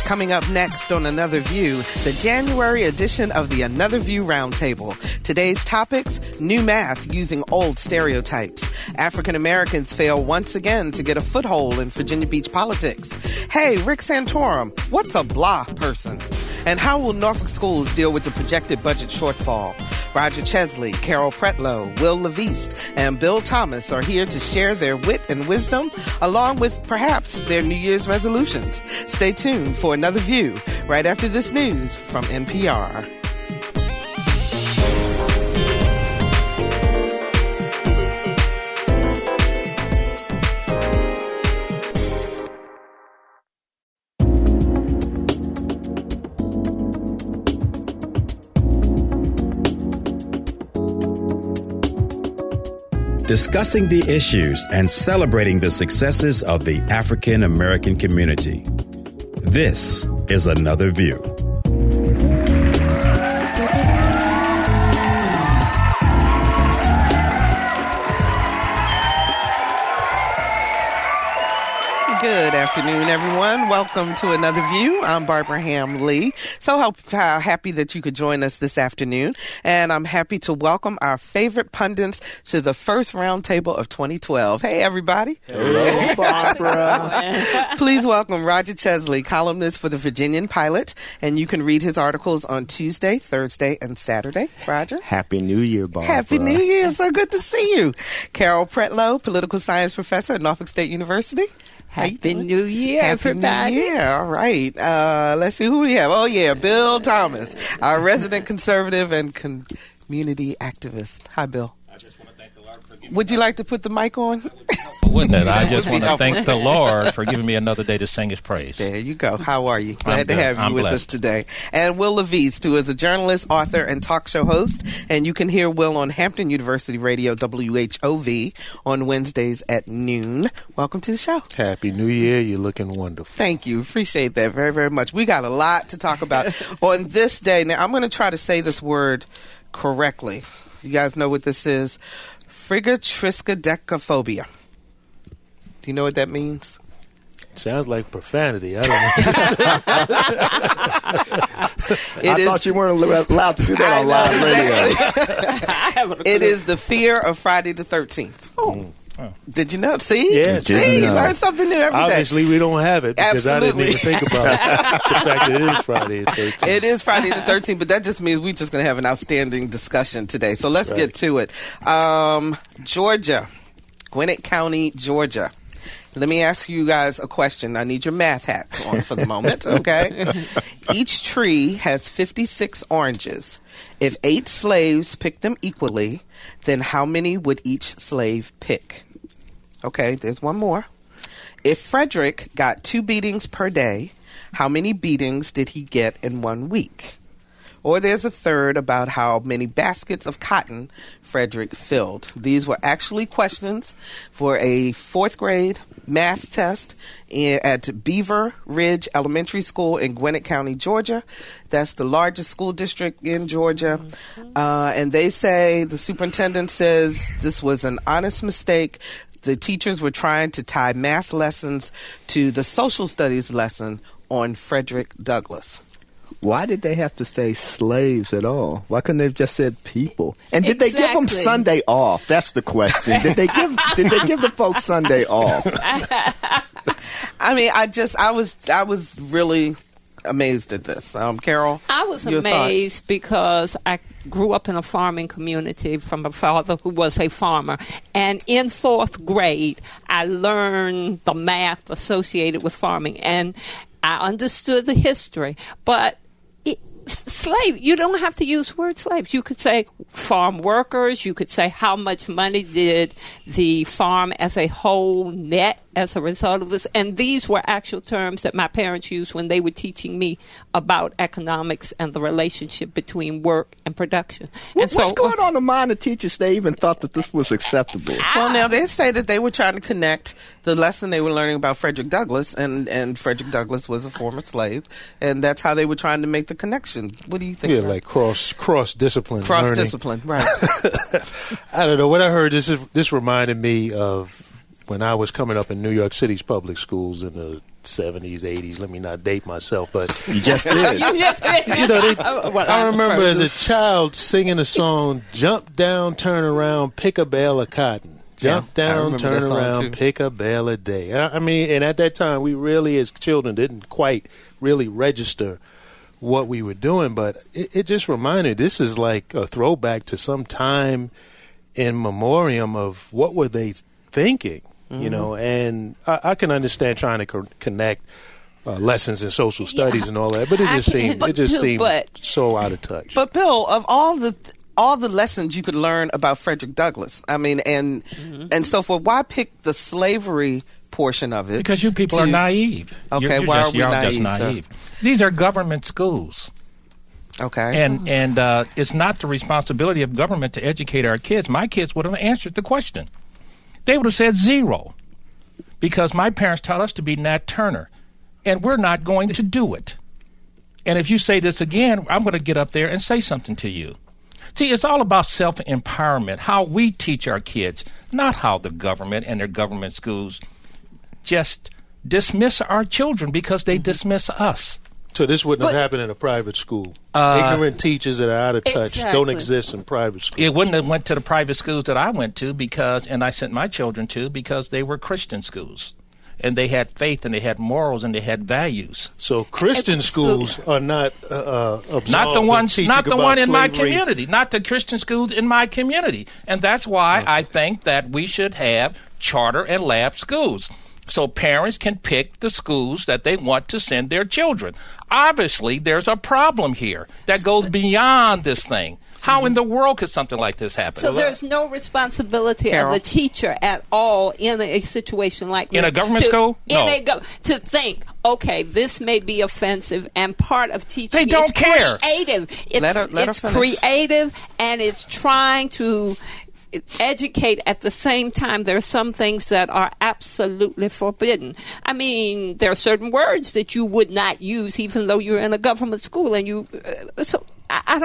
Coming up next on Another View, the January edition of the Another View Roundtable. Today's topics, new math using old stereotypes. African Americans fail once again to get a foothold in Virginia Beach politics. Hey, Rick Santorum, what's a blah person? And how will Norfolk schools deal with the projected budget shortfall? Roger Chesley, Carol Pretlow, Wil LaVeist, and Bill Thomas are here to share their wit and wisdom, along with perhaps their New Year's resolutions. Stay tuned for Another View right after this news from NPR. Discussing the issues and celebrating the successes of the African American community. This is Another View. Good afternoon, everyone. Welcome to Another View. I'm Barbara Ham-Lee. So happy that you could join us this afternoon. And I'm happy to welcome our favorite pundits to the first roundtable of 2012. Hey, everybody. Hello, Barbara. Please welcome Roger Chesley, columnist for the Virginian-Pilot. And you can read his articles on Tuesday, Thursday, and Saturday. Roger. Happy New Year, Barbara. Happy New Year. So good to see you. Carol Pretlow, political science professor at Norfolk State University. Happy New Year, everybody. Happy New Year. All right. Let's see who we have. Oh, yeah, Bill Thomas, our resident conservative and community activist. Hi, Bill. I just want to thank the Lord for giving me. Would you like to put the mic on? Wouldn't it? I just want to thank the Lord for giving me another day to sing His praise. There you go. How are you? Glad to good. have you I'm with blessed. us today. And Wil LaVeist, who is a journalist, author, and talk show host. And you can hear Will on Hampton University Radio, WHRV, on Wednesdays at noon. Welcome to the show. Happy New Year. You're looking wonderful. Thank you. Appreciate that very, very much. We got a lot to talk about on this day. Now, I'm going to try to say this word correctly. You guys know what this is? Frigatriskaidekaphobia. Do you know what that means? Sounds like profanity. I don't know. I thought you weren't allowed to do that on live radio. It is the fear of Friday the 13th. Oh. Did you know? See? Yeah, See? You learn something new every day. Obviously, we don't have it because Absolutely. I didn't even think about the fact that it is Friday the 13th. It is Friday the 13th, but that just means we're just going to have an outstanding discussion today. So let's get to it. Georgia, Gwinnett County, Georgia. Let me ask you guys a question. I need your math hats on for the moment, okay? Each tree has 56 oranges. If 8 slaves pick them equally, then how many would each slave pick? Okay, there's one more. If Frederick got 2 beatings per day, how many beatings did he get in 1 week? Or there's a third about how many baskets of cotton Frederick filled. These were actually questions for a 4th grade math test at Beaver Ridge Elementary School in Gwinnett County, Georgia. That's the largest school district in Georgia. And they say, the superintendent says this was an honest mistake. The teachers were trying to tie math lessons to the social studies lesson on Frederick Douglass. Why did they have to say slaves at all? Why couldn't they have just said people? And did they give them Sunday off? That's the question. Did they give the folks Sunday off? I mean, I was really amazed at this. Carol? I was amazed because I grew up in a farming community from a father who was a farmer. And in 4th grade, I learned the math associated with farming. And I understood the history. But slave, you don't have to use the word slaves. You could say farm workers. You could say how much money did the farm as a whole net as a result of this. And these were actual terms that my parents used when they were teaching me about economics and the relationship between work and production. What's going on in the mind of teachers? They even thought that this was acceptable. Well, now they say that they were trying to connect the lesson they were learning about Frederick Douglass, and Frederick Douglass was a former slave, and that's how they were trying to make the connection. What do you think? Yeah, like cross-discipline. Cross-discipline, right. I don't know. What I heard, this reminded me of when I was coming up in New York City's public schools in the 70s, 80s. Let me not date myself, but you just did. I remember as a child singing a song, "Jump down, turn around, pick a bale of cotton." Jump down, turn around, pick a bale a day. I mean, and at that time, we really, as children, didn't quite really register what we were doing, but it just reminded, this is like a throwback to some time in memoriam of what were they thinking, you know, and I can understand trying to connect lessons in social studies and all that, but it just seemed so out of touch. But Bill, of all the lessons you could learn about Frederick Douglass, I mean, and so forth, why pick the slavery portion of it? Because you people are naive. Okay, why are we naive? Just naive. These are government schools. Okay. And it's not the responsibility of government to educate our kids. My kids would have answered the question. They would have said 0, because my parents taught us to be Nat Turner, and we're not going to do it. And if you say this again, I'm going to get up there and say something to you. See, it's all about self-empowerment, how we teach our kids, not how the government and their government schools just dismiss our children because they dismiss us. So this wouldn't have happened in a private school. Ignorant teachers that are out of touch don't exist in private schools. It wouldn't have went to the private schools that I went to and I sent my children to, because they were Christian schools. And they had faith, and they had morals, and they had values. So Christian schools are not absolved. Not the one in my community. Not the Christian schools in my community. And that's why I think that we should have charter and lab schools, so parents can pick the schools that they want to send their children. Obviously, there's a problem here that goes beyond this thing. How in the world could something like this happen? So there's no responsibility of the teacher at all in a situation like this. In a government school? No. To think, okay, this may be offensive, and part of teaching they don't care. Creative. It's creative, and it's trying to educate. At the same time, there are some things that are absolutely forbidden. I mean, there are certain words that you would not use even though you're in a government school, and you so I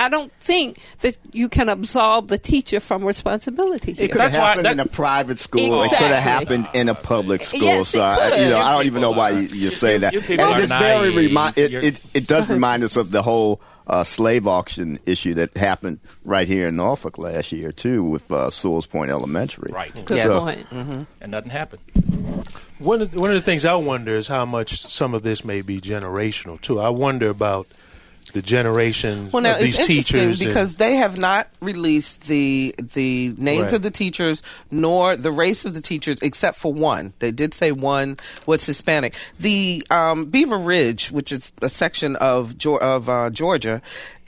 don't think that you can absolve the teacher from responsibility here. It could have happened in a private school. Exactly. It could have happened in a public school. Yes, so I don't even know why you say that. And it's very it does remind us of the whole slave auction issue that happened right here in Norfolk last year too, with Sewell's Point Elementary. Right. Good point. And nothing happened. One of the things I wonder is how much some of this may be generational too. I wonder about the generation of these teachers. It's interesting because they have not released the names of the teachers nor the race of the teachers, except for one. They did say one was Hispanic. The Beaver Ridge, which is a section of Georgia,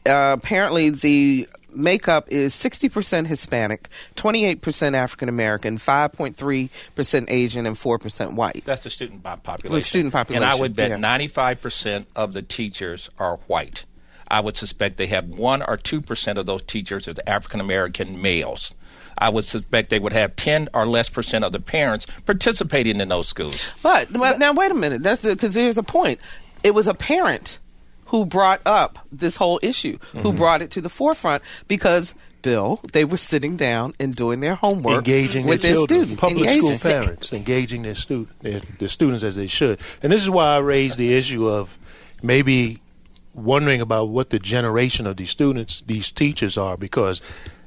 apparently the makeup is 60% Hispanic, 28% African American, 5.3% Asian, and 4% white. That's the student population. With student population. And I would bet 95% of the teachers are white. I would suspect they have 1 or 2% of those teachers as African American males. I would suspect they would have 10 or less % of the parents participating in those schools. But now wait a minute. That's because there's a point. It was a parent who brought up this whole issue, who brought it to the forefront because, Bill, they were sitting down and doing their homework, engaging with their students. Public school parents engaging their students as they should. And this is why I raised the issue of maybe wondering about what the generation of these teachers are, because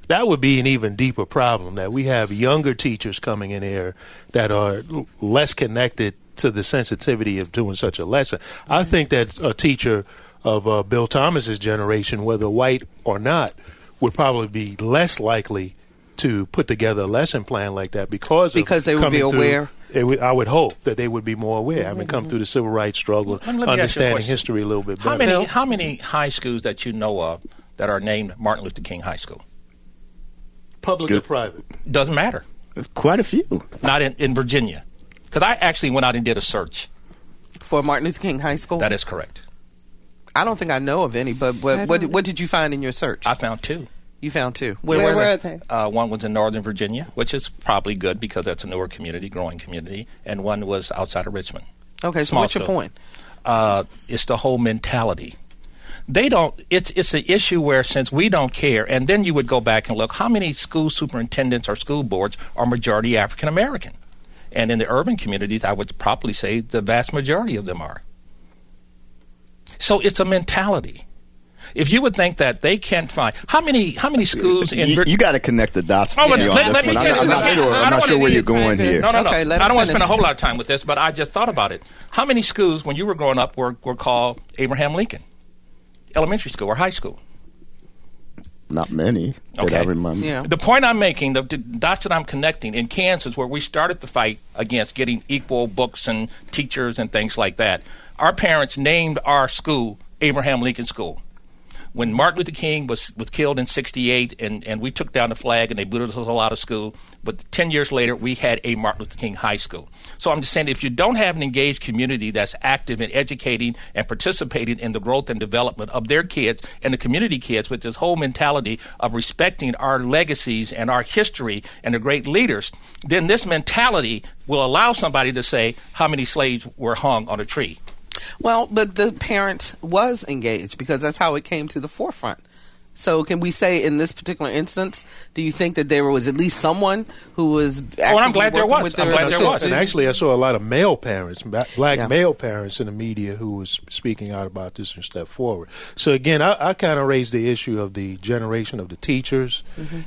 that would be an even deeper problem, that we have younger teachers coming in here that are less connected to the sensitivity of doing such a lesson. I think that a teacher of Bill Thomas's generation, whether white or not, would probably be less likely to put together a lesson plan like that because they would be aware. I would hope that they would be more aware. Having come through the civil rights struggle, understanding history a little bit better. How many high schools that you know of that are named Martin Luther King High School? Public or private? Doesn't matter. There's quite a few. Not in Virginia. Because I actually went out and did a search. For Martin Luther King High School? That is correct. I don't think I know of any, but what did you find in your search? I found 2. You found 2. Where were they? One was in Northern Virginia, which is probably good because that's a newer community, growing community, and one was outside of Richmond. Okay, so what's your point? It's the whole mentality. They don't. It's an issue where since we don't care, and then you would go back and look how many school superintendents or school boards are majority African American. And in the urban communities, I would probably say the vast majority of them are. So it's a mentality. If you would think that they can't find how many schools in you got to connect the dots. Let me I'm not sure where you're going here. No. Okay, I don't want to spend a whole lot of time with this, but I just thought about it. How many schools when you were growing up were called Abraham Lincoln Elementary School or high school? Not many that I remember. Yeah. The point I'm making, the dots that I'm connecting, in Kansas, where we started the fight against getting equal books and teachers and things like that, our parents named our school Abraham Lincoln School. When Martin Luther King was killed in 1968 and we took down the flag and they booted us all out of school, but 10 years later we had a Martin Luther King High School. So I'm just saying, if you don't have an engaged community that's active in educating and participating in the growth and development of their kids and the community kids with this whole mentality of respecting our legacies and our history and the great leaders, then this mentality will allow somebody to say how many slaves were hung on a tree. Well, but the parent was engaged because that's how it came to the forefront. So can we say in this particular instance, do you think that there was at least someone who was actively I'm glad there was. And actually, I saw a lot of male parents, black male parents in the media who was speaking out about this and stepped forward. So again, I kind of raised the issue of the generation of the teachers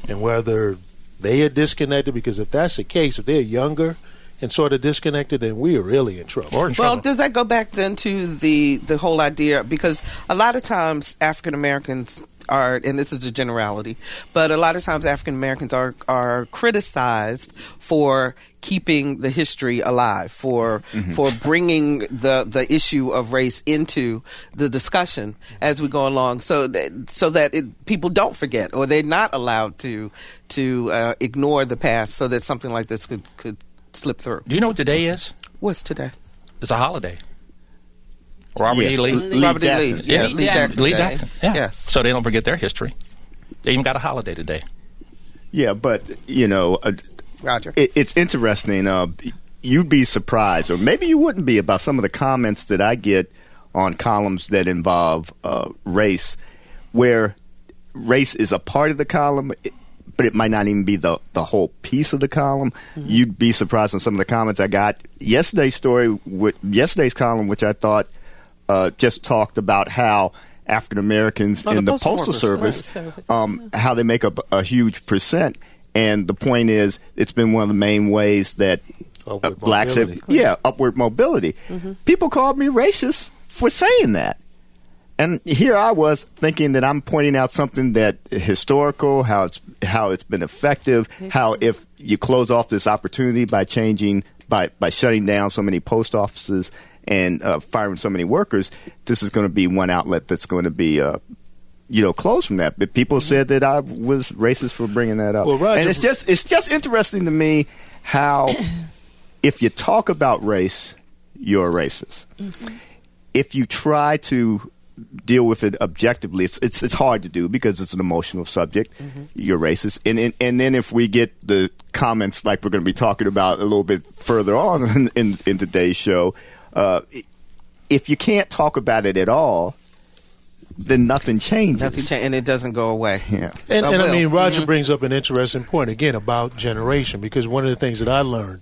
and whether they are disconnected, because if that's the case, if they're younger and sort of disconnected, then we are really in trouble. Well, does that go back then to the whole idea? Because a lot of times African Americans are, and this is a generality, but a lot of times African Americans are criticized for keeping the history alive, for bringing the issue of race into the discussion as we go along, so that people don't forget, or they're not allowed to ignore the past, so that something like this could slip through. Do you know what today is? What's today? It's a holiday. Robert E. Lee. Lee Jackson. Yeah, Lee Jackson. Lee Jackson. Yeah. Yes. So they don't forget their history. They even got a holiday today. Yeah, but Roger, it's interesting. You'd be surprised, or maybe you wouldn't be, about some of the comments that I get on columns that involve race, where race is a part of the column, but it might not even be the whole piece of the column. You'd be surprised on some of the comments I got. Yesterday's column, which I thought just talked about how African Americans in the Postal Service, how they make up a huge percent. And the point is, it's been one of the main ways that blacks have, upward mobility. People called me racist for saying that. And here I was thinking that I'm pointing out something that historical, how it's been effective, how if you close off this opportunity by shutting down so many post offices and firing so many workers, this is going to be one outlet that's going to be closed from that. But people said that I was racist for bringing that up. Well, Roger, and it's just interesting to me how if you talk about race, you're a racist. If you try to deal with it objectively, it's hard to do because it's an emotional subject. You're racist, and then if we get the comments like we're going to be talking about a little bit further on in today's show, if you can't talk about it at all, then nothing changes. And it doesn't go away. Yeah, and I mean, Roger brings up an interesting point again about generation, because one of the things that I learned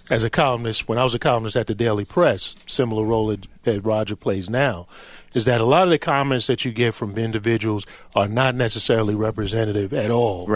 as a columnist, when I was a columnist at the Daily Press, similar role that Roger plays now, is that a lot of the comments that you get from individuals are not necessarily representative at all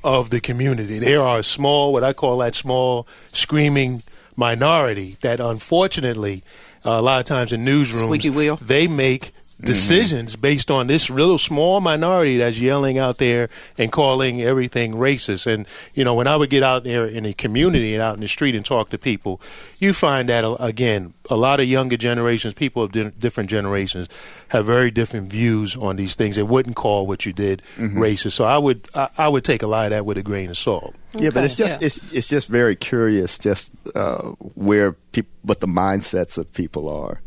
of the community. There are what I call that small screaming minority that unfortunately a lot of times in newsrooms, they make decisions based on this real small minority that's yelling out there and calling everything racist. And, when I would get out there in the community and out in the street and talk to people, you find that, again, a lot of younger generations, people of different generations, have very different views on these things. They wouldn't call what you did racist. So I would take a lot of that with a grain of salt. Okay. Yeah, but it's just very curious just what the mindsets of people are.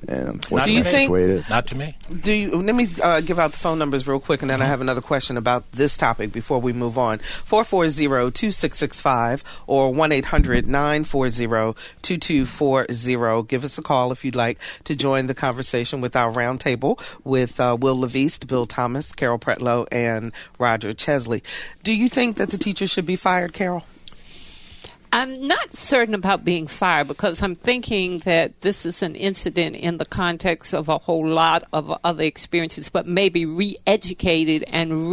And unfortunately, that's the way it is. Not to me. Let me give out the phone numbers real quick, and then I have another question about this topic before we move on. 440-2665 or 1-800-940-2240. Give us a call if you'd like to join the conversation with our roundtable with Wil LaVeist, Bill Thomas, Carol Pretlow, and Roger Chesley. Do you think that the teachers should be fired, Carol? I'm not certain about being fired because I'm thinking that this is an incident in the context of a whole lot of other experiences, but maybe re-educated and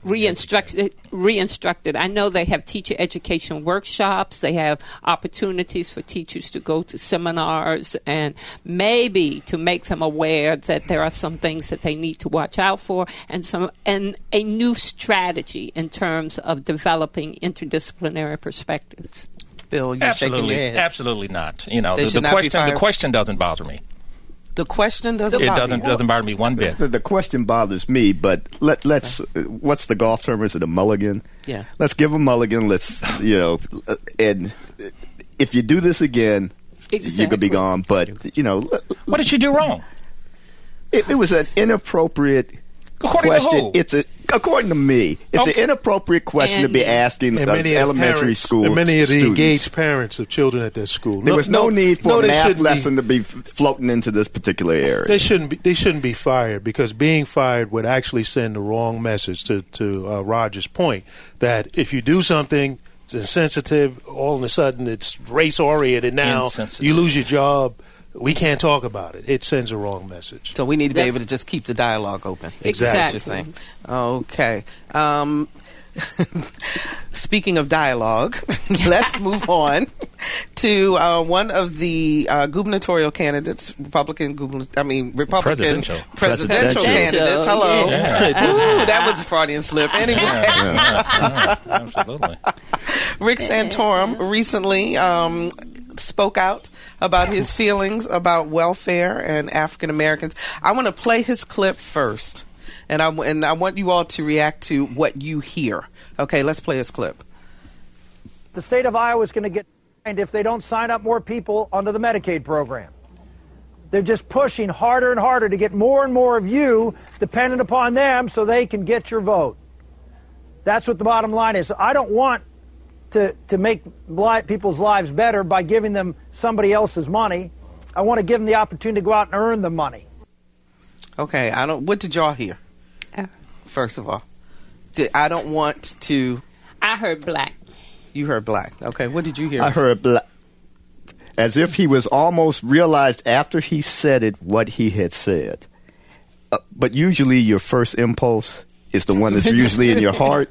reinstructed. I know they have teacher education workshops. They have opportunities for teachers to go to seminars and maybe to make them aware that there are some things that they need to watch out for and a new strategy in terms of developing interdisciplinary perspectives. Bill, you're shaking your head. Absolutely not. You know, the question doesn't bother me. The question doesn't bother me one bit. The question bothers me, but let's. What's the golf term? Is it a mulligan? Yeah. Let's give a mulligan. And if you do this again, you could be gone. But what did you do wrong? It was an inappropriate question. According to me, it's an inappropriate question to be asking elementary school. And many of the students. engaged parents of children at their school. There was no need for a math lesson to be floating into this particular area. They shouldn't be fired because being fired would actually send the wrong message to Roger's point that if you do something it's insensitive, all of a sudden it's race oriented. Now you lose your job. We can't talk about it. It sends a wrong message. So we need to be able to just keep the dialogue open. Exactly. Okay. Speaking of dialogue, let's move on to one of the gubernatorial candidates, Republican presidential candidates. Hello. Yeah. Ooh, that was a Freudian slip. Anyway. Absolutely. Rick Santorum recently spoke out about his feelings about welfare and African Americans. I want to play his clip first, and I want you all to react to what you hear. Okay, let's play his clip. The state of Iowa is going to get fined if they don't sign up more people onto the Medicaid program. They're just pushing harder and harder to get more and more of you dependent upon them so they can get your vote. That's what the bottom line is. I don't want to make people's lives better by giving them somebody else's money. I want to give them the opportunity to go out and earn the money. Okay, what did y'all hear? First of all, I don't want to. I heard black. You heard black. Okay, what did you hear? I heard black. As if he was almost realized after he said it what he had said. But usually your first impulse is the one that's usually in your heart.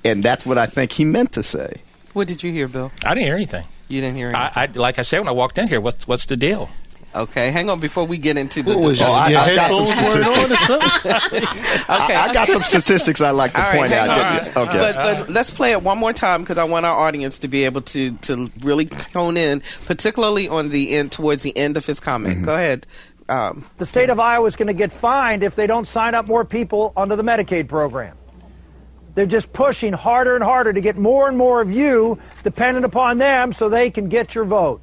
And that's what I think he meant to say. What did you hear, Bill? I didn't hear anything. You didn't hear anything? Like I said when I walked in here, what's the deal? Okay, hang on before we get into the I got some statistics I'd like to point out. Okay. But let's play it one more time because I want our audience to be able to really hone in, particularly on the end, towards the end of his comment. Mm-hmm. Go ahead. The state of Iowa is going to get fined if they don't sign up more people onto the Medicaid program. They're just pushing harder and harder to get more and more of you dependent upon them so they can get your vote.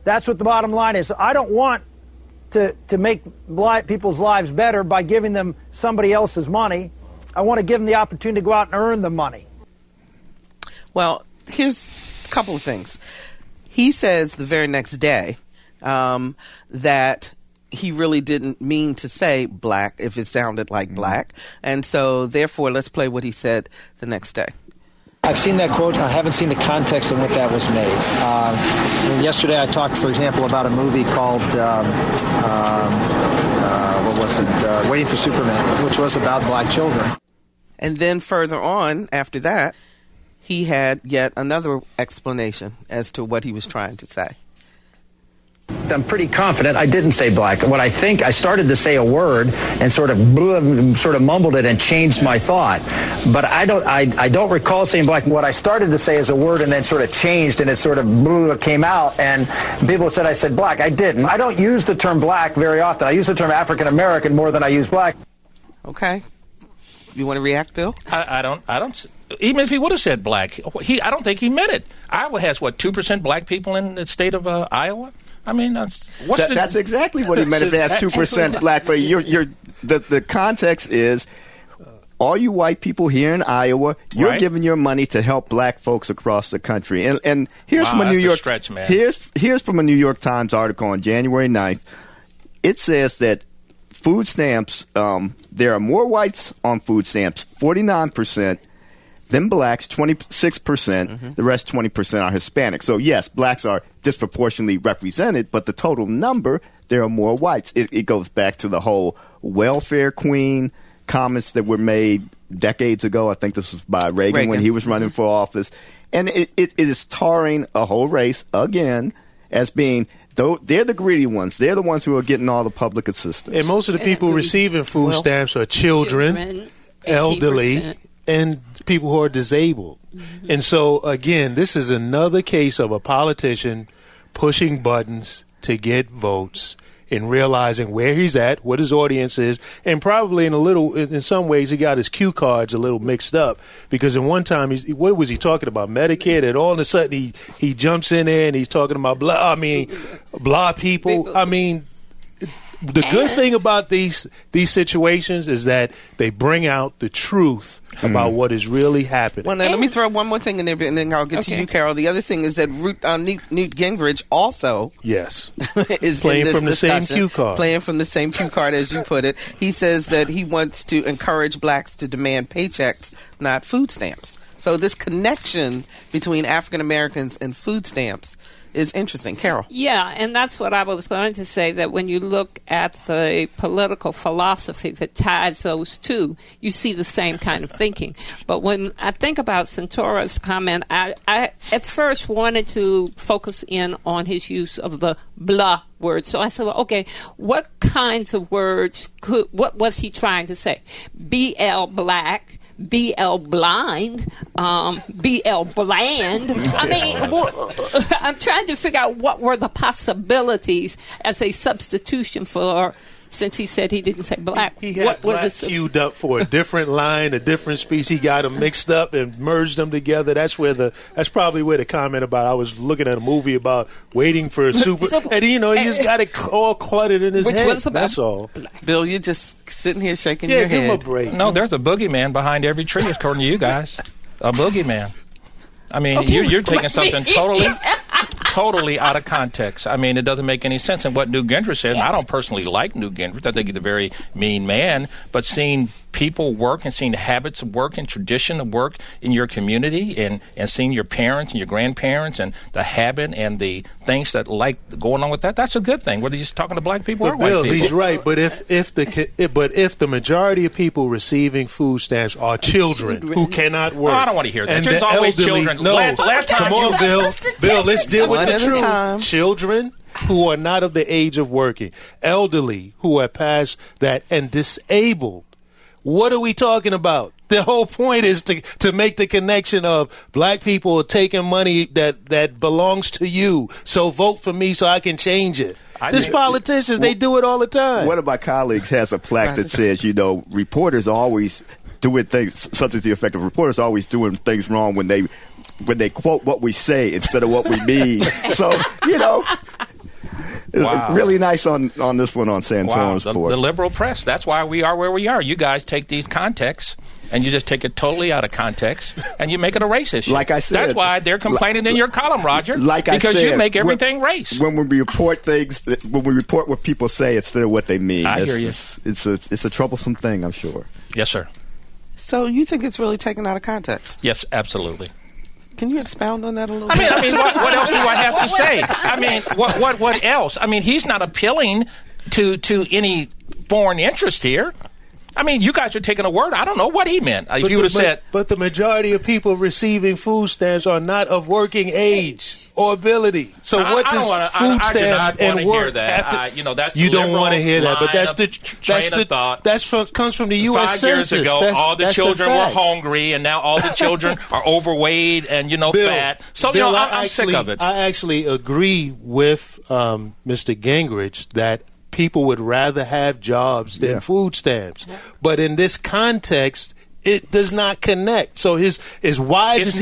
That's what the bottom line is. I don't want to make people's lives better by giving them somebody else's money. I want to give them the opportunity to go out and earn the money. Well, here's a couple of things. He says the very next day that he really didn't mean to say black if it sounded like black. And so, therefore, let's play what he said the next day. I've seen that quote. I haven't seen the context in which that was made. Yesterday I talked, for example, about a movie called, Waiting for Superman, which was about black children. And then further on, after that, he had yet another explanation as to what he was trying to say. I'm pretty confident I didn't say black. What I think, I started to say a word and sort of mumbled it and changed my thought. But I don't recall saying black. What I started to say is a word and then sort of changed and it sort of came out and people said I said black. I didn't. I don't use the term black very often. I use the term African American more than I use black. Okay. You want to react, Bill? I don't. Even if he would have said black, I don't think he meant it. Iowa has 2% black people in the state of Iowa. I mean, that's exactly what he meant if it has 2% black. But the context is, all you white people here in Iowa, you're giving your money to help black folks across the country. And here's from a New York stretch, man. Here's from a New York Times article on January 9th. It says that food stamps, there are more whites on food stamps, 49%, then blacks, 26%, the rest 20% are Hispanic. So yes, blacks are disproportionately represented, but the total number, there are more whites. It goes back to the whole welfare queen comments that were made decades ago. I think this was by Reagan when he was running for office. And it is tarring a whole race again as being, though they're the greedy ones. They're the ones who are getting all the public assistance. And most of the people receiving food stamps are children, elderly, and people who are disabled. And so, again, this is another case of a politician pushing buttons to get votes and realizing where he's at, what his audience is, and probably in some ways he got his cue cards a little mixed up, because in one time, what was he talking about? Medicare, and all of a sudden he jumps in there and he's talking about blah people. I mean, the good thing about these situations is that they bring out the truth about what is really happening. Well, now, let me throw one more thing in there, and then I'll get to you, Carol. The other thing is that Newt Gingrich also is playing from the same cue card. Playing from the same cue card, as you put it. He says that he wants to encourage blacks to demand paychecks, not food stamps. So this connection between African Americans and food stamps is interesting. Carol. Yeah, and that's what I was going to say, that when you look at the political philosophy that ties those two, you see the same kind of thinking. But when I think about Santora's comment, I at first wanted to focus in on his use of the blah word. So I said, well, okay, what kinds of words what was he trying to say? BL black, BL blind, BL bland. I mean, I'm trying to figure out what were the possibilities as a substitution for, since he said he didn't say black. He had black queued up for a different line, a different speech. He got them mixed up and merged them together. That's probably where the comment about I was looking at a movie about waiting for a super, and he just got it all cluttered in his head. That's all. Bill, you're just sitting here shaking your head. Give him a break. No, there's a boogeyman behind every tree, according to you guys. A boogeyman. I mean, you're taking something totally out of context. I mean, it doesn't make any sense. And what Newt Gingrich says, I don't personally like Newt Gingrich. I think he's a very mean man. But seeing people work and seeing the habits of work and tradition of work in your community and seeing your parents and your grandparents and the habit and the things that like going on with that's a good thing, whether you're talking to black people or white Bill, people. He's right. But if the majority of people receiving food stamps are children who cannot work. I don't want to hear that. And There's always children. No, last time, come on, Bill. Bill, let's deal with the truth. Time. Children who are not of the age of working, elderly who are past that, and disabled. What are we talking about? The whole point is to make the connection of black people are taking money that belongs to you. So vote for me so I can change it. These politicians, they do it all the time. One of my colleagues has a plaque that says, reporters always doing things, something to the effect of reporters always doing things wrong when they quote what we say instead of what we mean. So, Wow. Really nice on this one on Santorum's board. The liberal press. That's why we are where we are. You guys take these contexts and you just take it totally out of context and you make it a race issue. Like I said, that's why they're complaining in your column, Roger. Because you make everything race. When we report things, when we report what people say instead of what they mean, I hear you. It's a troublesome thing, I'm sure. Yes, sir. So you think it's really taken out of context? Yes, absolutely. Can you expound on that a little bit? I mean, what else do I have to say? I mean, what else? I mean, he's not appealing to any foreign interest here. I mean, you guys are taking a word. I don't know what he meant. If you would have said. But the majority of people receiving food stamps are not of working age or ability. So what does food stamps and work have to? That's you don't want to hear that, but that's the thought. Comes from the U.S. 5 years Census. ago, all the children were hungry, and now all the children are overweight and Bill, fat. So Bill, I'm sick of it. I actually agree with Mr. Gingrich that people would rather have jobs than food stamps. Yeah. But in this context, it does not connect. So as wise as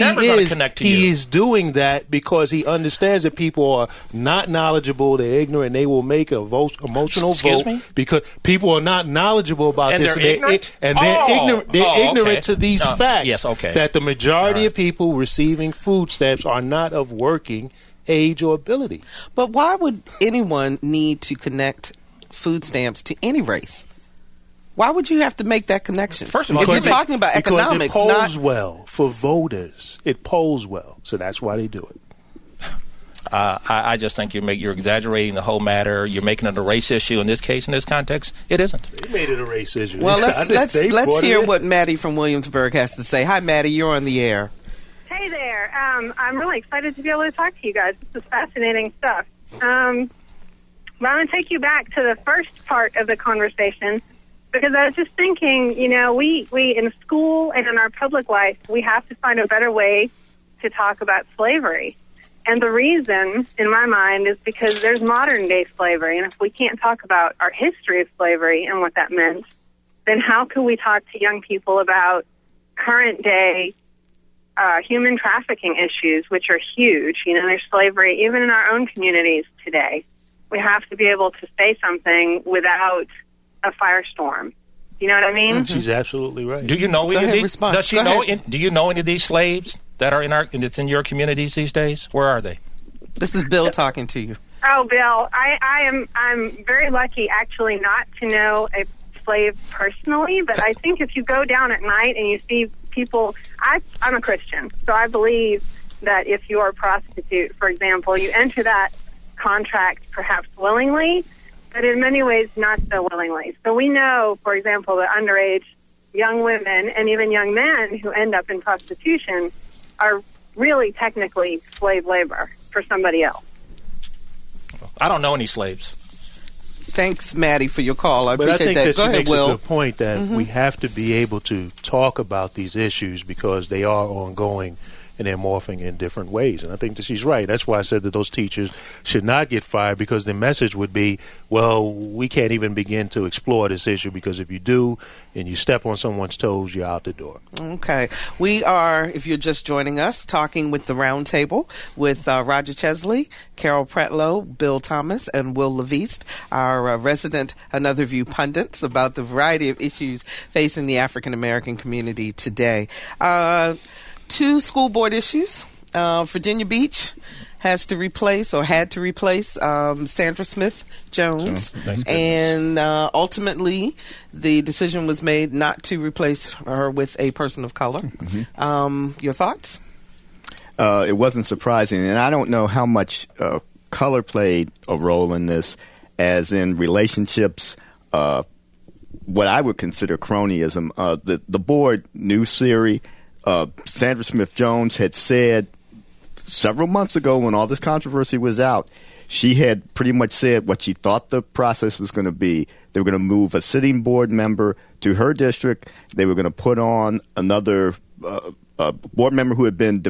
he is doing that because he understands that people are not knowledgeable, they're ignorant, and they will make an emotional vote because people are not knowledgeable about this. They're ignorant? They're ignorant to these facts. Yes, okay. That the majority of people receiving food stamps are not of working age or ability. But why would anyone need to connect food stamps to any race? Why would you have to make that connection? First of all, if you're talking about economics, it polls well for voters. It polls well, so that's why they do it. I just think you're exaggerating the whole matter. You're making it a race issue in this case, in this context. It isn't. They made it a race issue. Well, let's hear what Maddie from Williamsburg has to say. Hi, Maddie. You're on the air. Hey there. I'm really excited to be able to talk to you guys. This is fascinating stuff. But I'm going to take you back to the first part of the conversation, because I was just thinking, we in school and in our public life, we have to find a better way to talk about slavery. And the reason, in my mind, is because there's modern-day slavery. And if we can't talk about our history of slavery and what that meant, then how can we talk to young people about current-day human trafficking issues, which are huge? There's slavery even in our own communities today. We have to be able to say something without a firestorm. You know what I mean? Mm-hmm. She's absolutely right. Do you know any of these? Does she know? Do you know any of these slaves that are that's in your communities these days? Where are they? This is Bill talking to you. Oh, Bill, I'm very lucky actually not to know a slave personally, but I think if you go down at night and you see people, I'm a Christian, so I believe that if you're a prostitute, for example, you enter that contract perhaps willingly, but in many ways not so willingly. So we know, for example, that underage young women and even young men who end up in prostitution are really technically slave labor for somebody else. I don't know any slaves. Thanks, Maddie, for your call. I appreciate that. But I think that Go she ahead, makes Will. a good point that we have to be able to talk about these issues because they are ongoing and they're morphing in different ways. And I think that she's right. That's why I said that those teachers should not get fired, because the message would be, well, we can't even begin to explore this issue, because if you do and you step on someone's toes, you're out the door. Okay. We are, if you're just joining us, talking with the Roundtable with Roger Chesley, Carol Pretlow, Bill Thomas, and Wil LaVeist, our resident Another View pundits, about the variety of issues facing the African-American community today. 2 school board issues. Virginia Beach had to replace Sandra Smith Jones, and ultimately the decision was made not to replace her with a person of color. Your thoughts? It wasn't surprising, and I don't know how much color played a role in this, as in relationships, what I would consider cronyism. The board knew Siri. Sandra Smith Jones had said several months ago, when all this controversy was out, she had pretty much said what she thought the process was going to be. They were going to move a sitting board member to her district. They were going to put on another board member who had been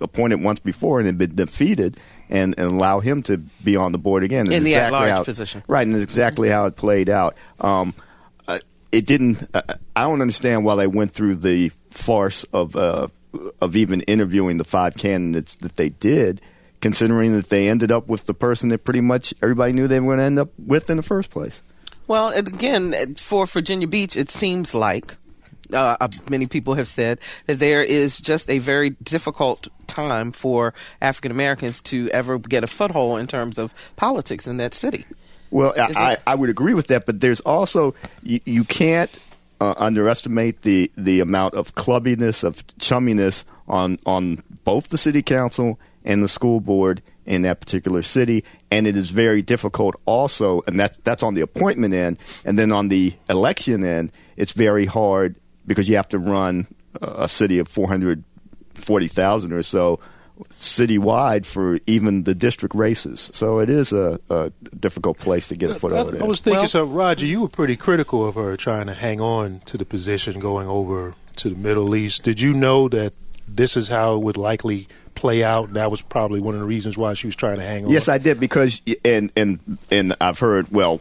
appointed once before and had been defeated, and allow him to be on the board again. In the at-large position. Right, and that's exactly how it played out. It didn't. I don't understand why they went through the farce of even interviewing the 5 candidates that they did, considering that they ended up with the person that pretty much everybody knew they were going to end up with in the first place. Well, again, for Virginia Beach, it seems like many people have said that there is just a very difficult time for African Americans to ever get a foothold in terms of politics in that city. Well, I would agree with that, but there's also you can't underestimate the amount of clubbiness, of chumminess on both the city council and the school board in that particular city, and it is very difficult also, and that's on the appointment end, and then on the election end, it's very hard because you have to run a city of 440,000 or so citywide for even the district races. So it is a difficult place to get a foot over there. I was thinking, so Roger, you were pretty critical of her trying to hang on to the position going over to the Middle East. Did you know that this is how it would likely play out? And that was probably one of the reasons why she was trying to hang on. Yes, I did, because and I've heard, well,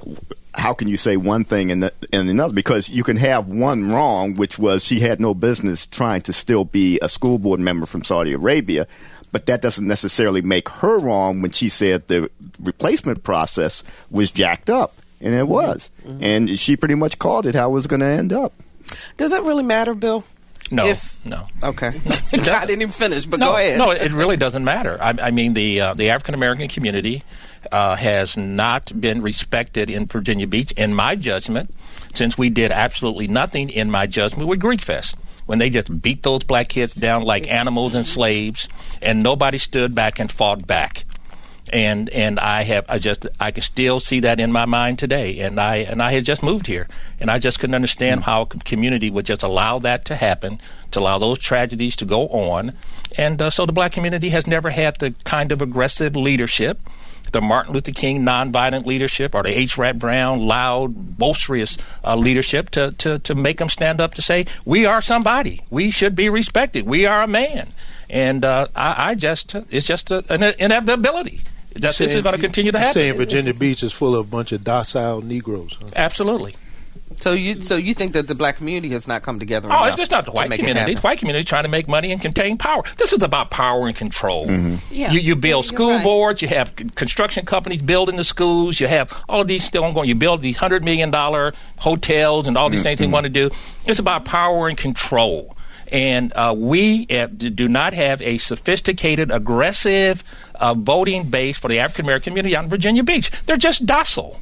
how can you say one thing and another? Because you can have one wrong, which was she had no business trying to still be a school board member from Saudi Arabia. But that doesn't necessarily make her wrong when she said the replacement process was jacked up. And it was. Mm-hmm. And she pretty much called it how it was going to end up. Does it really matter, Bill? No. Okay. I didn't even finish, but go ahead. No, it really doesn't matter. I mean, the African American community has not been respected in Virginia Beach, in my judgment, since we did absolutely nothing, in my judgment, with Greek Fest, when they just beat those black kids down like animals and slaves, and nobody stood back and fought back. And I can still see that in my mind today. And I had just moved here, and I just couldn't understand how a community would just allow that to happen, to allow those tragedies to go on. And so the black community has never had the kind of aggressive leadership, the Martin Luther King nonviolent leadership, or the H. Rap Brown loud, boisterous leadership to make them stand up to say, we are somebody. We should be respected. We are a man. And it's just an inevitability. This is going to continue to happen. Saying Virginia Beach is full of a bunch of docile Negroes. Huh? Absolutely. So you think that the black community has not come together enough? Oh, it's just not the white community. The white community is trying to make money and contain power. This is about power and control. Mm-hmm. Yeah. You build school boards. You have construction companies building the schools. You have all of these still ongoing. You build these $100 million hotels and all these things they want to do. It's about power and control. And we do not have a sophisticated, aggressive voting base for the African-American community out in Virginia Beach. They're just docile.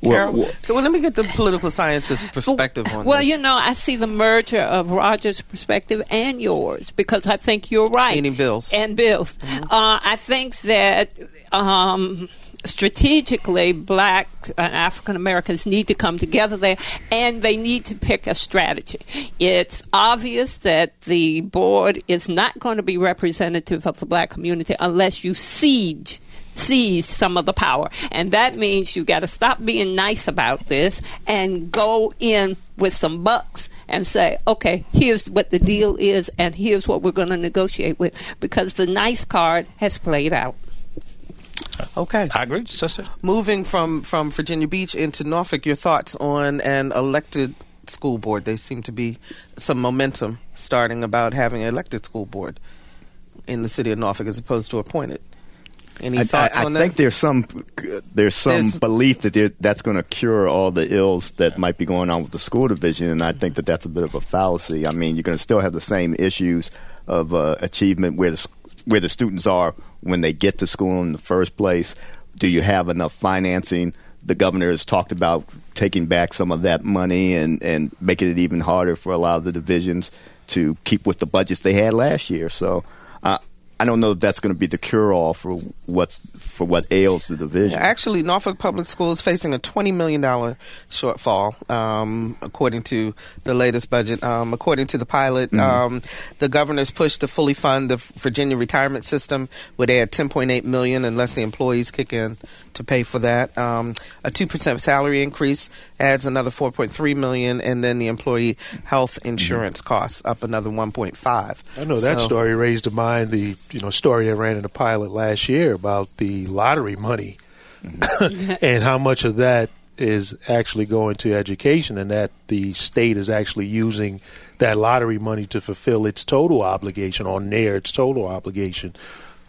Well, let me get the political scientist's perspective on this. Well, I see the merger of Roger's perspective and yours, because I think you're right. Meaning bills. And bills. Mm-hmm. I think that strategically, black and African Americans need to come together there, and they need to pick a strategy. It's obvious that the board is not going to be representative of the black community unless you seize some of the power. And that means you got to stop being nice about this and go in with some bucks and say, okay, here's what the deal is, and here's what we're going to negotiate with, because the nice card has played out. Okay. I agree, sister. Moving from Virginia Beach into Norfolk, your thoughts on an elected school board? There seem to be some momentum starting about having an elected school board in the city of Norfolk as opposed to appointed. Any thoughts on that? I think there's some belief that that's going to cure all the ills that might be going on with the school division, and I think that that's a bit of a fallacy. I mean, you're going to still have the same issues of achievement where the students are when they get to school in the first place. Do you have enough financing? The governor has talked about taking back some of that money and making it even harder for a lot of the divisions to keep with the budgets they had last year. So I don't know if that's going to be the cure-all for what ails the division. Actually, Norfolk Public Schools is facing a $20 million shortfall, according to the latest budget. According to the pilot, the governor's push to fully fund the Virginia retirement system would add $10.8 million unless the employees kick in to pay for that. A 2% salary increase adds another $4.3 million, and then the employee health insurance costs up another $1.5. I know that story raised to mind the story that ran in the pilot last year about the lottery money and how much of that is actually going to education, and that the state is actually using that lottery money to fulfill its total obligation, or near its total obligation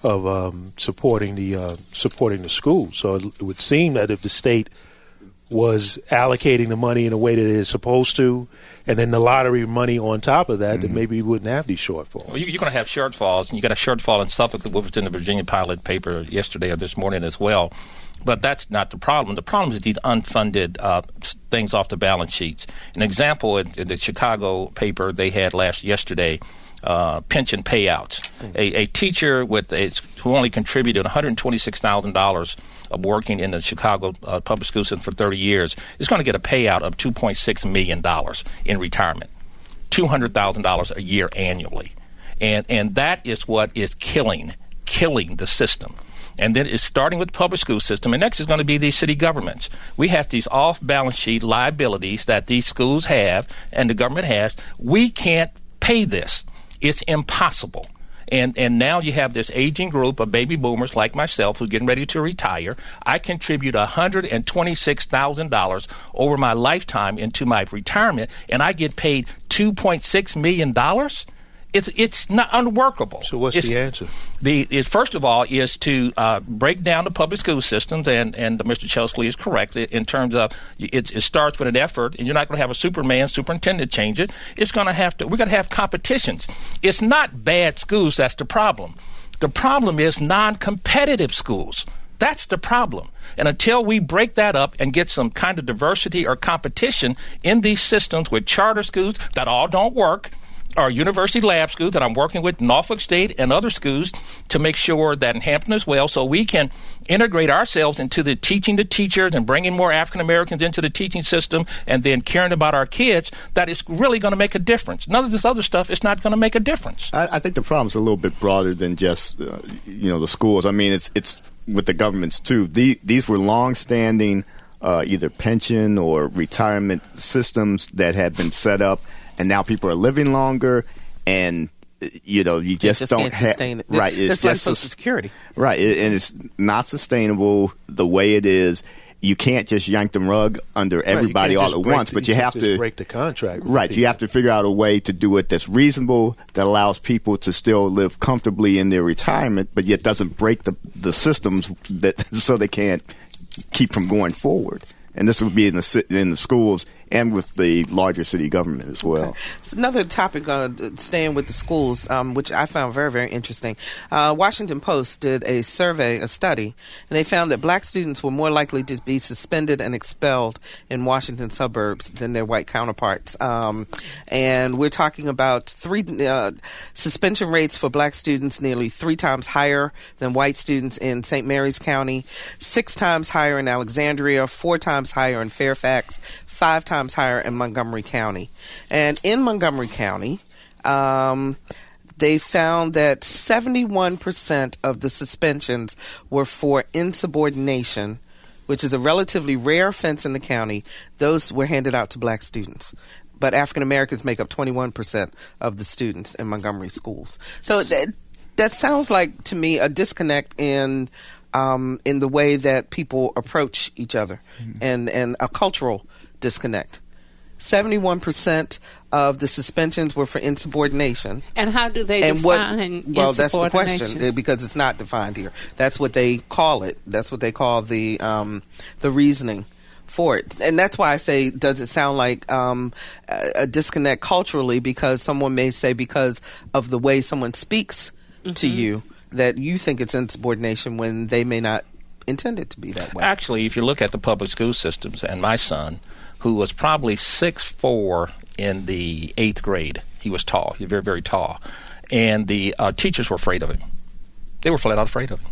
of supporting the school. So it would seem that if the state was allocating the money in a way that it is supposed to, and then the lottery money on top of that, then maybe you wouldn't have these shortfalls. Well, you're going to have shortfalls, and you got a shortfall in Suffolk, what was in the Virginia-Pilot paper yesterday or this morning as well. But that's not the problem. The problem is these unfunded things off the balance sheets. An example in the Chicago paper they had yesterday, pension payouts. A teacher who only contributed $126,000 of working in the Chicago public school system for 30 years is going to get a payout of $2.6 million in retirement, $200,000 a year annually. And that is what is killing the system. And then it's starting with the public school system, and next is going to be these city governments. We have these off-balance sheet liabilities that these schools have and the government has. We can't pay this. It's impossible. And now you have this aging group of baby boomers like myself who's getting ready to retire. I contribute $126,000 over my lifetime into my retirement, and I get paid $2.6 million. It's not unworkable. So what's the answer? First of all, is to break down the public school systems, and Mr. Chesley is correct in terms of it starts with an effort, and you're not going to have a Superman superintendent change it. We're going to have competitions. It's not bad schools that's the problem. The problem is non-competitive schools. That's the problem. And until we break that up and get some kind of diversity or competition in these systems with charter schools that all don't work, or university lab schools that I'm working with, Norfolk State and other schools, to make sure that in Hampton as well, so we can integrate ourselves into the teaching the teachers and bringing more African Americans into the teaching system and then caring about our kids, that is really going to make a difference. None of this other stuff is not going to make a difference. I think the problem's a little bit broader than just the schools. I mean, it's with the governments too. These were long-standing either pension or retirement systems that had been set up. And now people are living longer, and you just don't can't sustain it. Right, it's like Social Security, right? And it's not sustainable the way it is. You can't just yank the rug under everybody all at once, but you have to break the contract. Right, you have to figure out a way to do it that's reasonable, that allows people to still live comfortably in their retirement, but yet doesn't break the systems so they can't keep from going forward. And this would be in the schools and with the larger city government as well. Okay. So another topic, staying with the schools, which I found very, very interesting. Washington Post did a study, and they found that black students were more likely to be suspended and expelled in Washington suburbs than their white counterparts. And we're talking about suspension rates for black students nearly 3 times higher than white students in St. Mary's County, 6 times higher in Alexandria, 4 times higher in Fairfax, 5 times higher in Montgomery County. And in Montgomery County, they found that 71% of the suspensions were for insubordination, which is a relatively rare offense in the county. Those were handed out to black students. But African Americans make up 21% of the students in Montgomery schools. So that sounds like, to me, a disconnect in the way that people approach each other, and a cultural disconnect. 71% of the suspensions were for insubordination. And how do they define insubordination? Well, that's the question, because it's not defined here. That's what they call it. That's what they call the reasoning for it. And that's why I say, does it sound like a disconnect culturally? Because someone may say, because of the way someone speaks to you, that you think it's insubordination when they may not intend it to be that way. Actually, if you look at the public school systems, and my son, who was probably 6'4" in the 8th grade, he was tall. He was very, very tall. And the teachers were afraid of him. They were flat out afraid of him.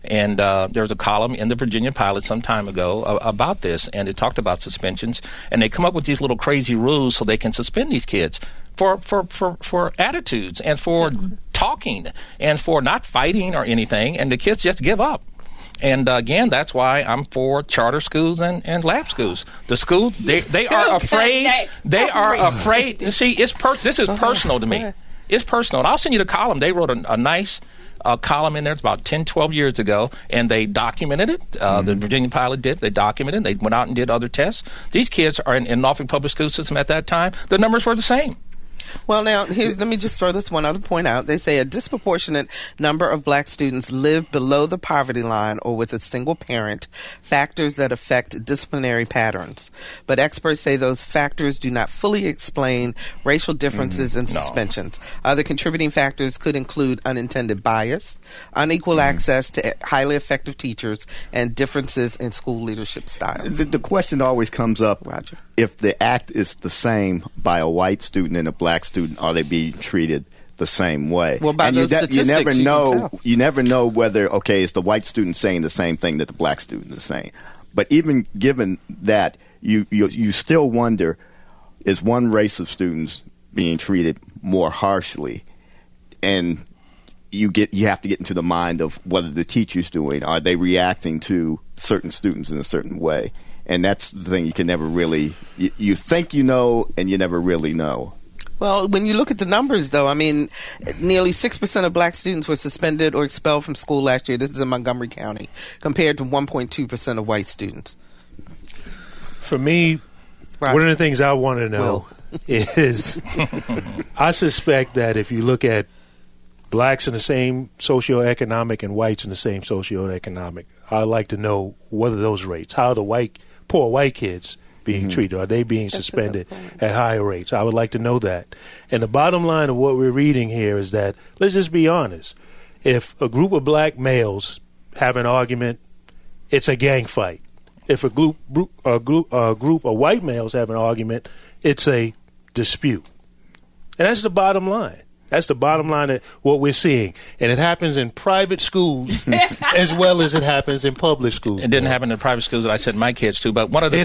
And there was a column in the Virginia-Pilot some time ago about this, and it talked about suspensions. And they come up with these little crazy rules so they can suspend these kids for attitudes and for talking and for not fighting or anything, and the kids just give up. And again, that's why I'm for charter schools and lab schools. The schools, they are afraid. They are afraid. You see, this is personal to me. It's personal. And I'll send you the column. They wrote a nice column in there. It's about 10, 12 years ago, and they documented it. The Virginia-Pilot did. They documented it. They went out and did other tests. These kids are in Norfolk public school system at that time. The numbers were the same. Well, now, let me just throw this one other point out. They say a disproportionate number of black students live below the poverty line or with a single parent, factors that affect disciplinary patterns. But experts say those factors do not fully explain racial differences in suspensions. Other contributing factors could include unintended bias, unequal access to highly effective teachers, and differences in school leadership styles. The question always comes up, Roger, if the act is the same by a white student and a black student, are they being treated the same way? Well, by those statistics, you never know whether, okay, is the white student saying the same thing that the black student is saying. But even given that, you still wonder, is one race of students being treated more harshly? And you have to get into the mind of what are the teachers doing? Are they reacting to certain students in a certain way? And that's the thing you can never really, you think you know, and you never really know. Well, when you look at the numbers, though, I mean, nearly 6% of black students were suspended or expelled from school last year. This is in Montgomery County, compared to 1.2% of white students. For me, Roger, one of the things I want to know is I suspect that if you look at blacks in the same socioeconomic and whites in the same socioeconomic, I'd like to know what are those rates? How are the poor white kids being treated? Are they being suspended at higher rates? I would like to know that. And the bottom line of what we're reading here is that, let's just be honest, if a group of black males have an argument, it's a gang fight. If a group of white males have an argument, it's a dispute. And that's the bottom line. That's the bottom line of what we're seeing. And it happens in private schools as well as it happens in public schools. It didn't happen in private schools that I sent my kids to, but one of the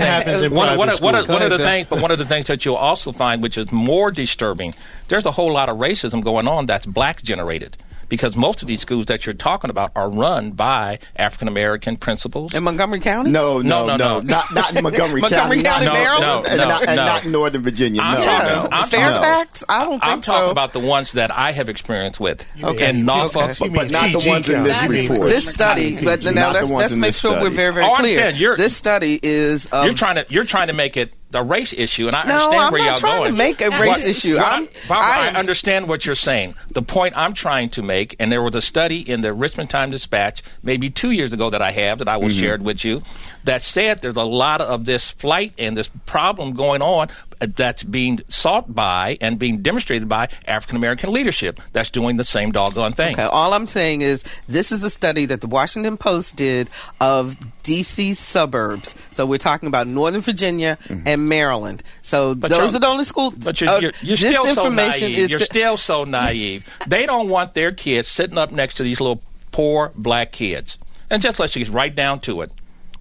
things that you'll also find, which is more disturbing, there's a whole lot of racism going on that's black generated. Because most of these schools that you're talking about are run by African-American principals. In Montgomery County? No. Not in Montgomery County. Montgomery County, Maryland? And not in Northern Virginia. Fairfax? I don't think so. I'm talking about the ones that I have experience with in Norfolk. But not the ones in this report. This study, but now let's make sure we're very, very clear. This study is... You're trying to make it a race issue, and I understand where y'all going. No, I'm not trying to make a race issue. I understand what you're saying. The point I'm trying to make, and there was a study in the Richmond Times-Dispatch maybe 2 years ago that I will share it with you, that said there's a lot of this flight and this problem going on that's being sought by and being demonstrated by African-American leadership that's doing the same doggone thing. Okay, all I'm saying is this is a study that the Washington Post did of D.C. suburbs. So we're talking about Northern Virginia and Maryland. So those are the only schools. But you're still so naive. You're still so naive. They don't want their kids sitting up next to these little poor black kids. And just let's get right down to it.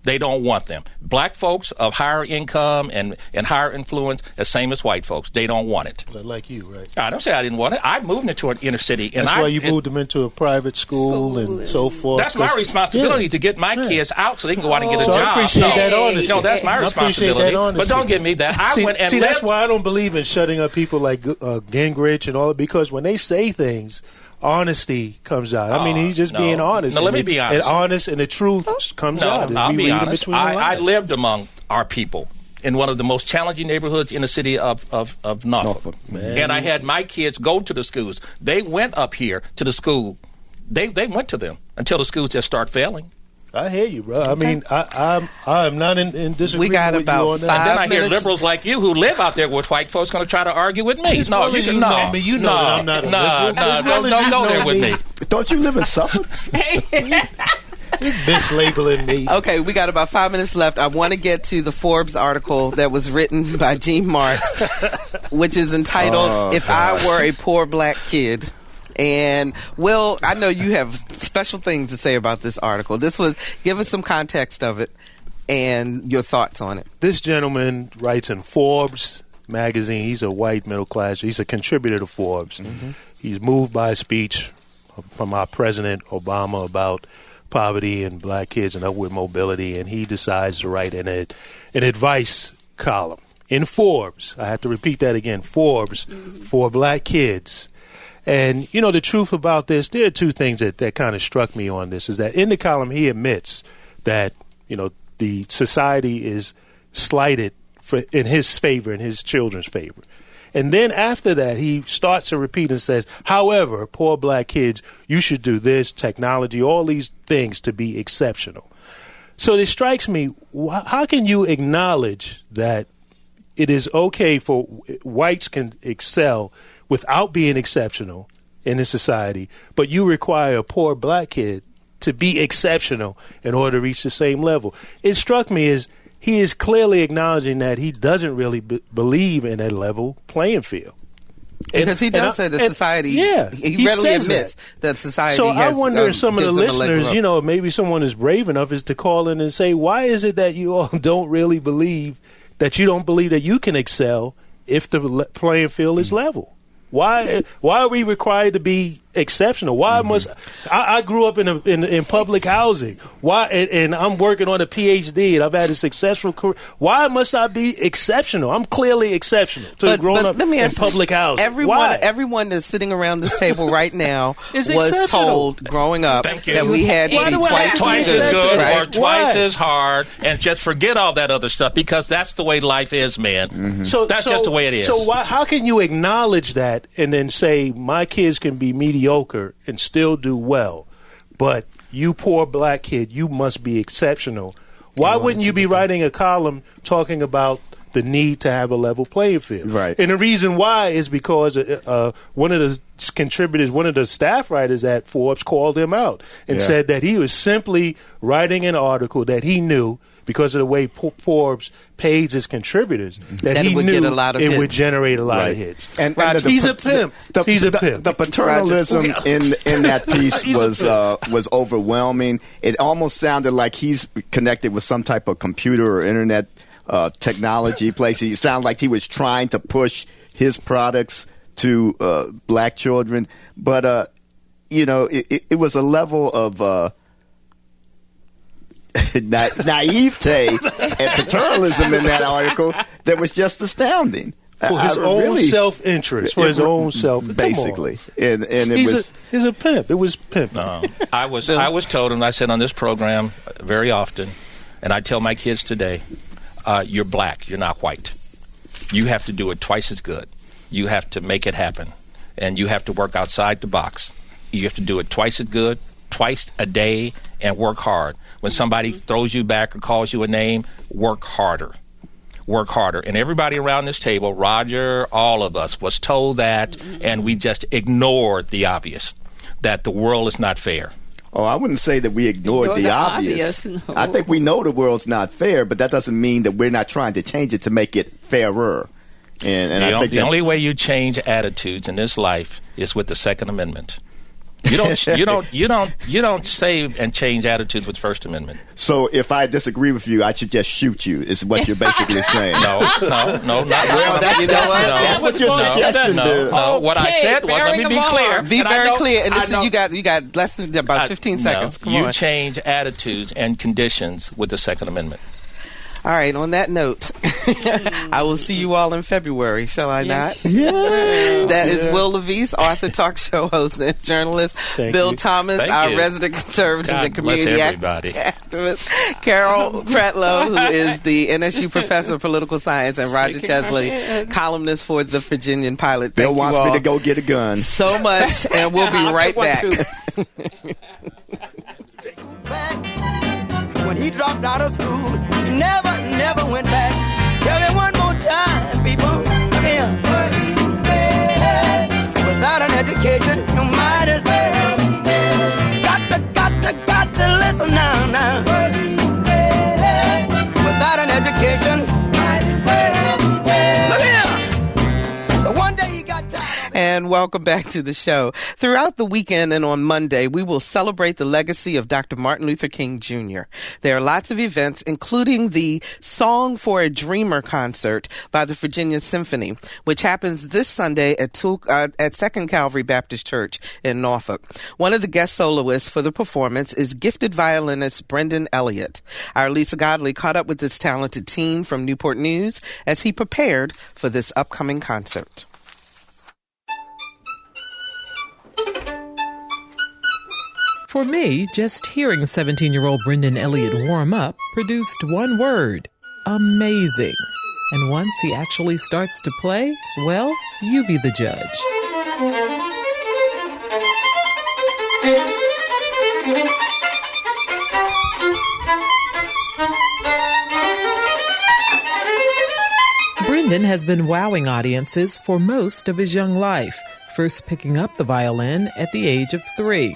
They don't want them. Black folks of higher income and higher influence, the same as white folks. They don't want it. Like you, right? I don't say I didn't want it. I moved into an inner city. That's why you moved them into a private school and so forth. That's my responsibility to get my kids out so they can go out and get a job. I appreciate that honesty. That's my responsibility. But don't give me that. That's why I don't believe in shutting up people like Gingrich and all that, because when they say things, honesty comes out. I mean, he's just being honest. Now, let me be honest. And the truth comes out. I'll be honest. I lived among our people in one of the most challenging neighborhoods in the city of Norfolk. And I had my kids go to the schools. They went up here to the school. They went to them until the schools just start failing. I hear you, bro. Okay. I mean, I'm not in disagreement we got with about you on that. 5 And then I minutes. hear liberals like you who live out there with white folks going to try to argue with me. You know that I'm not a liberal. Don't go there with me. Don't you live in Suffolk? Mislabeling me. Okay, we got about 5 minutes left. I want to get to the Forbes article that was written by Gene Marks, which is entitled, If I Were a Poor Black Kid. And, Will, I know you have special things to say about this article. Give us some context of it and your thoughts on it. This gentleman writes in Forbes Magazine. He's a white middle class. He's a contributor to Forbes. Mm-hmm. He's moved by a speech from our President Obama about poverty and black kids and upward mobility, and he decides to write an advice column in Forbes. I have to repeat that again, Forbes, for black kids. And, you know, the truth about this, there are two things that kind of struck me on this, is that in the column he admits that, you know, the society is slighted in his favor, in his children's favor. And then after that, he starts to repeat and says, however, poor black kids, you should do this, technology, all these things to be exceptional. So it strikes me, how can you acknowledge that it is okay for whites can excel without being exceptional in this society, but you require a poor black kid to be exceptional in order to reach the same level? It struck me as he is clearly acknowledging that he doesn't really believe in a level playing field. Because he does say that society, he readily admits that society So has, I wonder if some of the listeners, you know, maybe someone is brave enough is to call in and say, why is it that you all don't really believe that you can excel if the playing field is level? Why are we required to be exceptional? Why must I grew up in public housing? Why? And I'm working on a PhD, and I've had a successful career. Why must I be exceptional? I'm clearly exceptional to growing up in public housing. Everyone that's sitting around this table right now was told growing up that we had to be twice as good or twice as hard, and just forget all that other stuff, because that's the way life is, man. Mm-hmm. So that's just the way it is. So how can you acknowledge that and then say my kids can be mediocre and still do well, but you poor black kid, you must be exceptional? Why wouldn't you be writing a column talking about the need to have a level playing field? Right. And the reason why is because one of the contributors, one of the staff writers at Forbes, called him out and said that he was simply writing an article that he knew, because of the way Forbes pays his contributors, that he knew it would generate a lot of hits. And he's a pimp. He's a pimp. The paternalism in that piece was overwhelming. It almost sounded like he's connected with some type of computer or internet technology place. It sounded like he was trying to push his products to black children. But, it was a level of naivete and paternalism in that article that was just astounding. For his own self-interest. For his own self, basically. And he's a pimp. It was pimp. No, I was told, and I said on this program very often, and I tell my kids today, you're black, you're not white. You have to do it twice as good. You have to make it happen, and you have to work outside the box. You have to do it twice as good, twice a day, and work hard. When somebody throws you back or calls you a name, work harder. Work harder. And everybody around this table, Roger, all of us, was told that, and we just ignored the obvious, that the world is not fair. Oh, I wouldn't say that we ignored the obvious. No. I think we know the world's not fair, but that doesn't mean that we're not trying to change it to make it fairer. And I think the only way you change attitudes in this life is with the Second Amendment. You don't save and change attitudes with First Amendment. So if I disagree with you, I should just shoot you, is what you're basically saying. No, not well, that's what you're suggesting. No. What I said was, let me be clear. Be very clear. And this is, you got less than about 15 seconds. Come on. You change attitudes and conditions with the Second Amendment. All right, on that note, I will see you all in February, shall I not? Yeah. That is Wil LaVeist, author, talk show host, and journalist. Bill Thomas, our resident conservative and community activist. Carol Pretlow, who is the NSU professor of political science, and Roger Chesley, columnist for the Virginian-Pilot. Bill wants me to go get a gun. So much, and we'll be right back. When he dropped out of school, he never went back. Tell me one more time, people. Yeah. What he said. Without an education, you might as well. Got to listen now. What he said. Without an education, might as well. Look here. So one day he got tired. And welcome back to the show. Throughout the weekend and on Monday, we will celebrate the legacy of Dr. Martin Luther King Jr. There are lots of events, including the Song for a Dreamer concert by the Virginia Symphony, which happens this Sunday at 2nd Calvary Baptist Church in Norfolk. One of the guest soloists for the performance is gifted violinist Brendan Elliott. Our Lisa Godley caught up with this talented team from Newport News as he prepared for this upcoming concert. For me, just hearing 17-year-old Brendan Elliott warm up produced one word: amazing. And once he actually starts to play, well, you be the judge. Brendan has been wowing audiences for most of his young life, first picking up the violin at the age of 3.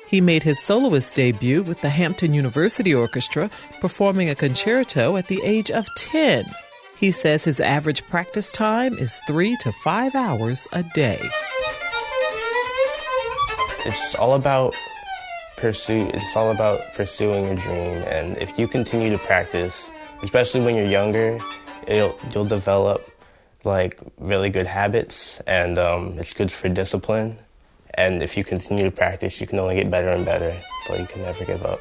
He made his soloist debut with the Hampton University Orchestra, performing a concerto at the age of 10. He says his average practice time is 3 to 5 hours a day. It's all about pursuit. It's all about pursuing your dream. And if you continue to practice, especially when you're younger, you'll develop like really good habits, and it's good for discipline. And if you continue to practice, you can only get better and better, so you can never give up.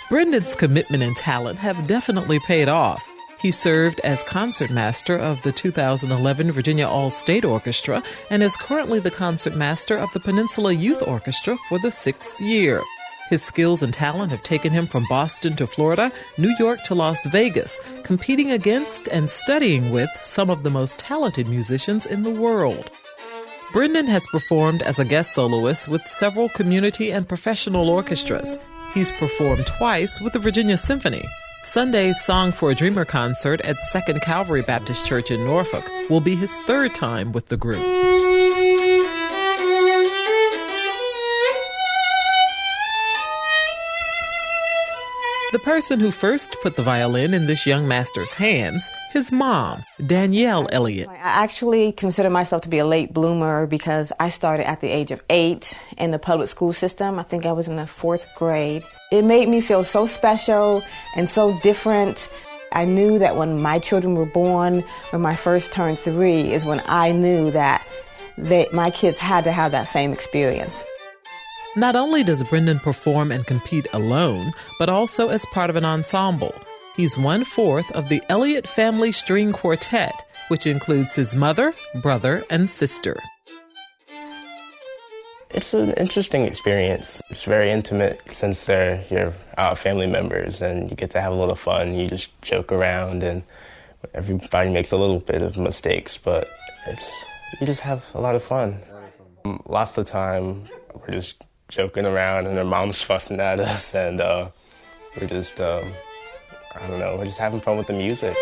Brendan's commitment and talent have definitely paid off. He served as concertmaster of the 2011 Virginia All-State Orchestra and is currently the concertmaster of the Peninsula Youth Orchestra for the 6th year. His skills and talent have taken him from Boston to Florida, New York to Las Vegas, competing against and studying with some of the most talented musicians in the world. Brendan has performed as a guest soloist with several community and professional orchestras. He's performed twice with the Virginia Symphony. Sunday's Song for a Dreamer concert at 2nd Calvary Baptist Church in Norfolk will be his 3rd time with the group. The person who first put the violin in this young master's hands, his mom, Danielle Elliott. I actually consider myself to be a late bloomer because I started at the age of 8 in the public school system. I think I was in the 4th grade. It made me feel so special and so different. I knew that when my children were born, when my first turned 3, is when I knew that my kids had to have that same experience. Not only does Brendan perform and compete alone, but also as part of an ensemble. He's 1/4 of the Elliott Family String Quartet, which includes his mother, brother, and sister. It's an interesting experience. It's very intimate since they're your family members, and you get to have a little fun. You just joke around, and everybody makes a little bit of mistakes, but you just have a lot of fun. Lots of the time, we're just joking around and their mom's fussing at us, and we're just, we're just having fun with the music.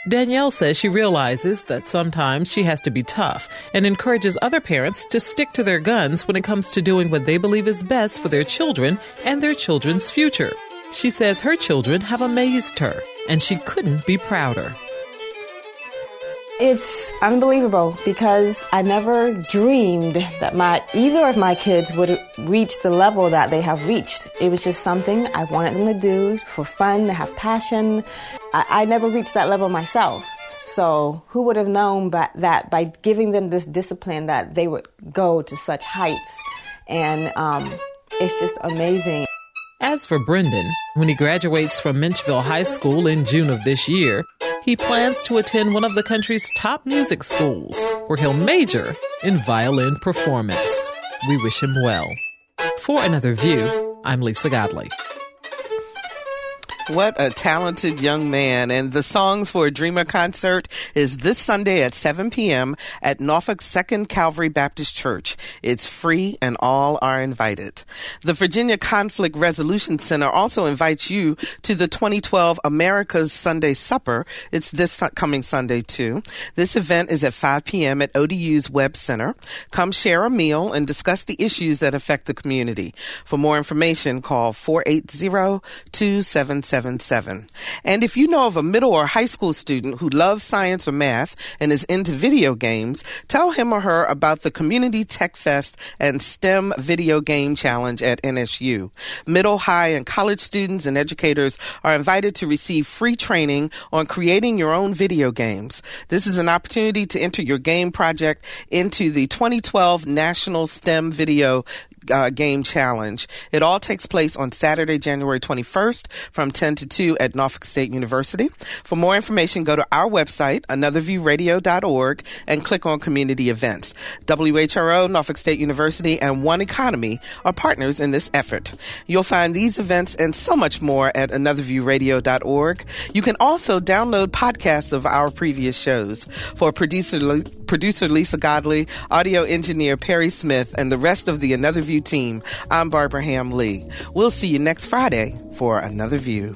Danielle says she realizes that sometimes she has to be tough and encourages other parents to stick to their guns when it comes to doing what they believe is best for their children and their children's future. She says her children have amazed her, and she couldn't be prouder. It's unbelievable because I never dreamed that either of my kids would reach the level that they have reached. It was just something I wanted them to do for fun, to have passion. I never reached that level myself. So who would have known that by giving them this discipline that they would go to such heights? And it's just amazing. As for Brendan, when he graduates from Menchville High School in June of this year, he plans to attend one of the country's top music schools, where he'll major in violin performance. We wish him well. For Another View, I'm Lisa Godley. What a talented young man. And the Songs for a Dreamer concert is this Sunday at 7 p.m. at Norfolk 2nd Calvary Baptist Church. It's free and all are invited. The Virginia Conflict Resolution Center also invites you to the 2012 America's Sunday Supper. It's this coming Sunday, too. This event is at 5 p.m. at ODU's Webb Center. Come share a meal and discuss the issues that affect the community. For more information, call 480-2777. And if you know of a middle or high school student who loves science or math and is into video games, tell him or her about the Community Tech Fest and STEM Video Game Challenge at NSU. Middle, high, and college students and educators are invited to receive free training on creating your own video games. This is an opportunity to enter your game project into the 2012 National STEM Video Game Challenge. It all takes place on Saturday, January 21st from 10 to 2 at Norfolk State University. For more information, go to our website, anotherviewradio.org, and click on Community Events. WHRO, Norfolk State University, and One Economy are partners in this effort. You'll find these events and so much more at anotherviewradio.org. You can also download podcasts of our previous shows. For producer Lisa Godley, audio engineer Perry Smith, and the rest of the Another View team, I'm Barbara Ham Lee. We'll see you next Friday for Another View.